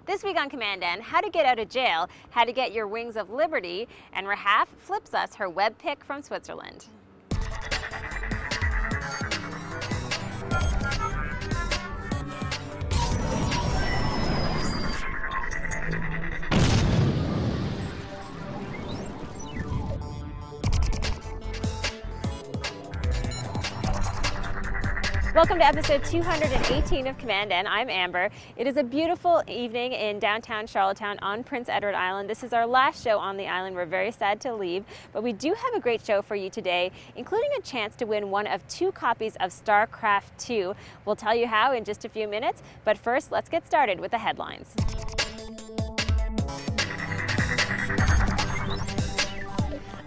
This week on commandN, how to get out of jail, how to get your wings of liberty, and Rahaf flips us her webPICK from Switzerland. Welcome to episode 218 of commandN. I'm Amber. It is a beautiful evening in downtown Charlottetown on Prince Edward Island. This is our last show on the island. We're very sad to leave, but we do have a great show for you today, including a chance to win one of 2 copies of StarCraft 2. We'll tell you how in just a few minutes, but first let's get started with the headlines.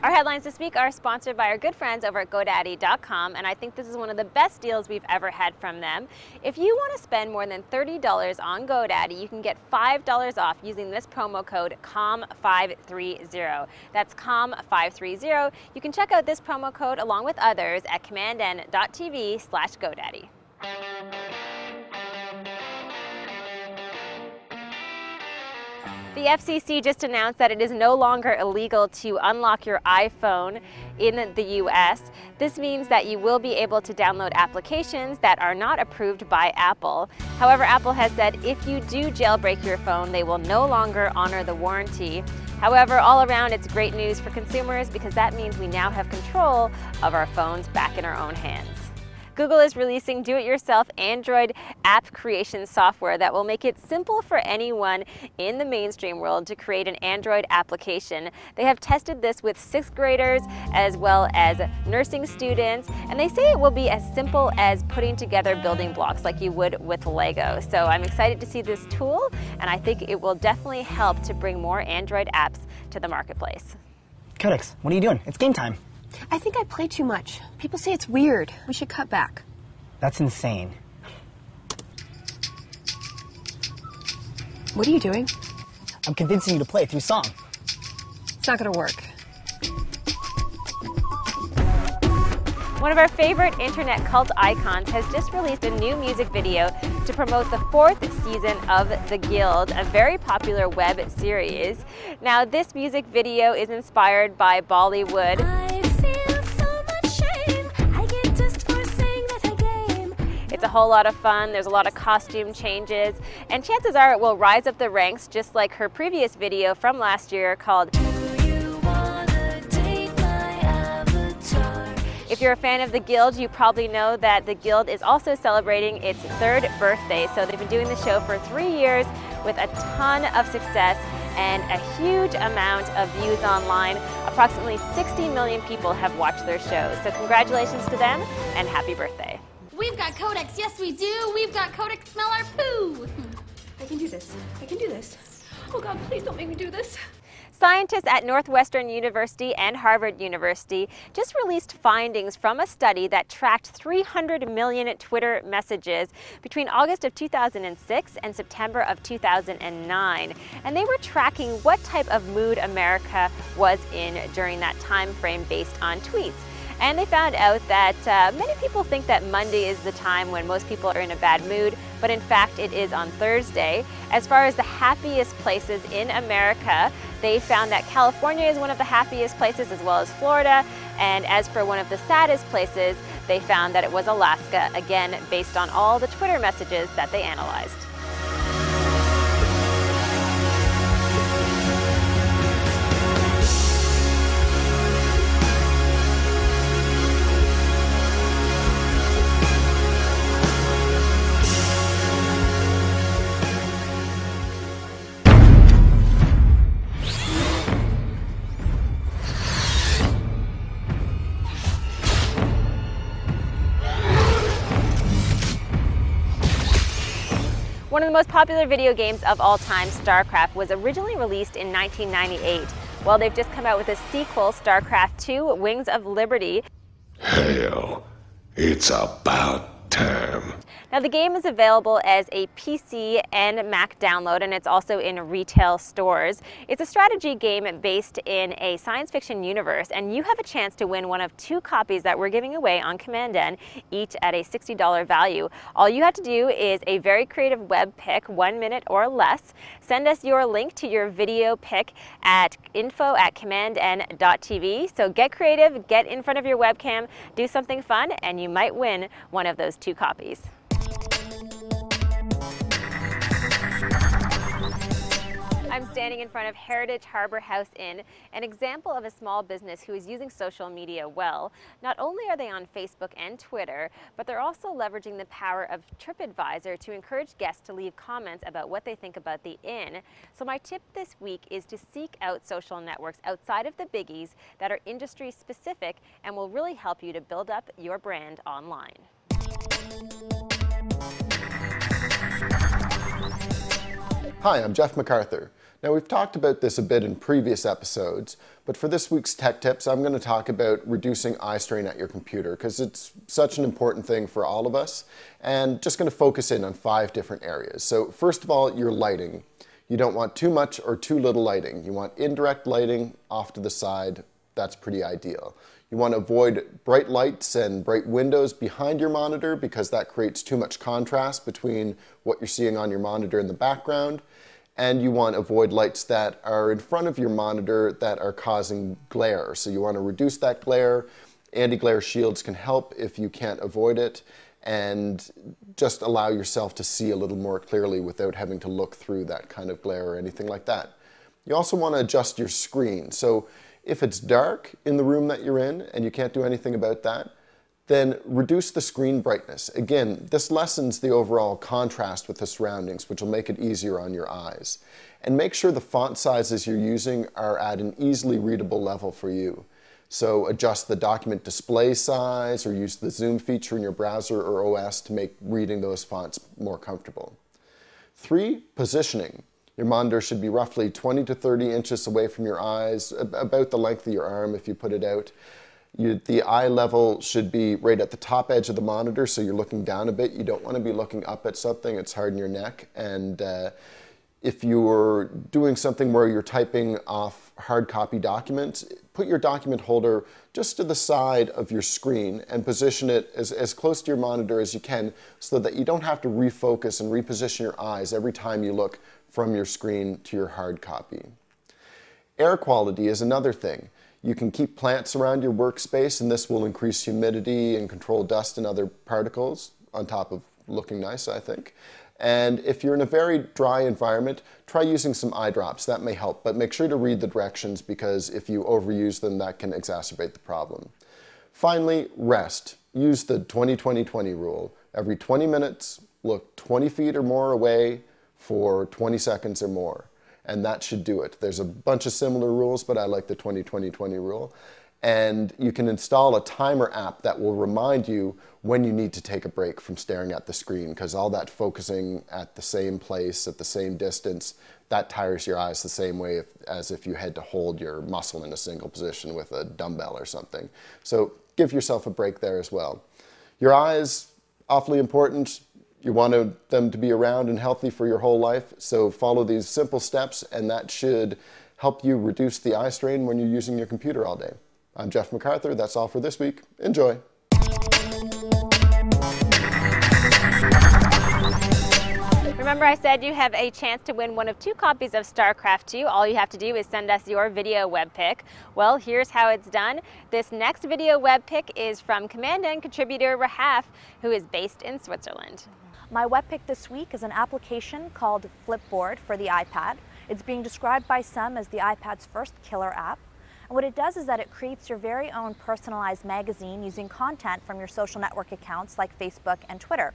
Our headlines this week are sponsored by our good friends over at GoDaddy.com, and I think this is one of the best deals we've ever had from them. If you want to spend more than $30 on GoDaddy, you can get $5 off using this promo code COM530. That's COM530. You can check out this promo code along with others at commandN.tv/GoDaddy. The FCC just announced that it is no longer illegal to unlock your iPhone in the US. This means that you will be able to download applications that are not approved by Apple. However, Apple has said if you do jailbreak your phone, they will no longer honor the warranty. However, all around, it's great news for consumers because that means we now have control of our phones back in our own hands. Google is releasing do-it-yourself Android app creation software that will make it simple for anyone in the mainstream world to create an Android application. They have tested this with 6th graders as well as nursing students, and they say it will be as simple as putting together building blocks like you would with Lego. So I'm excited to see this tool, and I think it will definitely help to bring more Android apps to the marketplace. Codex, what are you doing? It's game time. I think I play too much. People say it's weird. We should cut back. That's insane. What are you doing? I'm convincing you to play through song. It's not gonna work. One of our favorite internet cult icons has just released a new music video to promote the 4th season of The Guild, a very popular web series. Now, this music video is inspired by Bollywood. It's a whole lot of fun, there's a lot of costume changes, and chances are it will rise up the ranks just like her previous video from last year called If you're a fan of The Guild, you probably know that The Guild is also celebrating its 3rd birthday. So they've been doing the show for 3 years with a ton of success and a huge amount of views online. Approximately 60 million people have watched their show. So congratulations to them and happy birthday. We've got Codex, yes we do. We've got Codex, smell our poo. I can do this. I can do this. Oh God, please don't make me do this. Scientists at Northwestern University and Harvard University just released findings from a study that tracked 300 million Twitter messages between August of 2006 and September of 2009. And they were tracking what type of mood America was in during that time frame based on tweets. And they found out that many people think that Monday is the time when most people are in a bad mood, but in fact it is on Thursday. As far as the happiest places in America, they found that California is one of the happiest places as well as Florida. And as for one of the saddest places, they found that it was Alaska, again based on all the Twitter messages that they analyzed. One of the most popular video games of all time, StarCraft, was originally released in 1998. Well, they've just come out with a sequel, StarCraft 2, Wings of Liberty. Hell, it's about time. Now the game is available as a PC and Mac download, and it's also in retail stores. It's a strategy game based in a science fiction universe, and you have a chance to win one of 2 copies that we're giving away on commandN, each at a $60 value. All you have to do is a very creative webPICK, 1 minute or less. Send us your link to your video pick at info@commandN.tv. So get creative, get in front of your webcam, do something fun, and you might win one of those 2 copies. I'm standing in front of Heritage Harbour House Inn, an example of a small business who is using social media well. Not only are they on Facebook and Twitter, but they're also leveraging the power of TripAdvisor to encourage guests to leave comments about what they think about the inn. So my tip this week is to seek out social networks outside of the biggies that are industry specific and will really help you to build up your brand online. Hi, I'm Jeff MacArthur. Now, we've talked about this a bit in previous episodes, but for this week's tech tips, I'm going to talk about reducing eye strain at your computer because it's such an important thing for all of us, and just going to focus in on 5 different areas. So first of all, your lighting. You don't want too much or too little lighting. You want indirect lighting off to the side. That's pretty ideal. You want to avoid bright lights and bright windows behind your monitor because that creates too much contrast between what you're seeing on your monitor in the background. And you want to avoid lights that are in front of your monitor that are causing glare. So you want to reduce that glare. Anti-glare shields can help if you can't avoid it, and just allow yourself to see a little more clearly without having to look through that kind of glare or anything like that. You also want to adjust your screen. So if it's dark in the room that you're in and you can't do anything about that, then reduce the screen brightness. Again, this lessens the overall contrast with the surroundings, which will make it easier on your eyes. And make sure the font sizes you're using are at an easily readable level for you. So adjust the document display size or use the zoom feature in your browser or OS to make reading those fonts more comfortable. 3, positioning. Your monitor should be roughly 20 to 30 inches away from your eyes, about the length of your arm if you put it out. The eye level should be right at the top edge of the monitor, so you're looking down a bit. You don't want to be looking up at something. It's hard on your neck. And if you're doing something where you're typing off hard copy documents, put your document holder just to the side of your screen and position it as close to your monitor as you can so that you don't have to refocus and reposition your eyes every time you look from your screen to your hard copy. Air quality is another thing. You can keep plants around your workspace, and this will increase humidity and control dust and other particles, on top of looking nice, I think. And if you're in a very dry environment, try using some eye drops. That may help, but make sure to read the directions because if you overuse them, that can exacerbate the problem. Finally, rest. Use the 20-20-20 rule. Every 20 minutes, look 20 feet or more away for 20 seconds or more. And that should do it. There's a bunch of similar rules, but I like the 20-20-20 rule. And you can install a timer app that will remind you when you need to take a break from staring at the screen, because all that focusing at the same place, at the same distance, that tires your eyes the same way as if you had to hold your muscle in a single position with a dumbbell or something. So give yourself a break there as well. Your eyes, awfully important. You want them to be around and healthy for your whole life, so follow these simple steps and that should help you reduce the eye strain when you're using your computer all day. I'm Jeff MacArthur. That's all for this week. Enjoy. Remember I said you have a chance to win one of 2 copies of StarCraft 2. All you have to do is send us your video webPICK. Well, here's how it's done. This next video webPICK is from commandN contributor Rahaf, who is based in Switzerland. My webPICK this week is an application called Flipboard for the iPad. It's being described by some as the iPad's first killer app. And what it does is that it creates your very own personalized magazine using content from your social network accounts like Facebook and Twitter.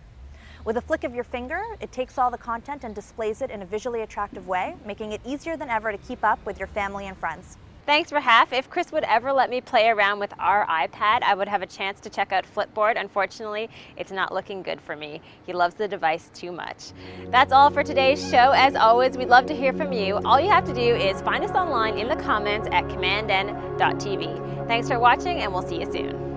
With a flick of your finger, it takes all the content and displays it in a visually attractive way, making it easier than ever to keep up with your family and friends. Thanks, Rahaf. If Chris would ever let me play around with our iPad, I would have a chance to check out Flipboard. Unfortunately, it's not looking good for me. He loves the device too much. That's all for today's show. As always, we'd love to hear from you. All you have to do is find us online in the comments at commandN.tv. Thanks for watching, and we'll see you soon.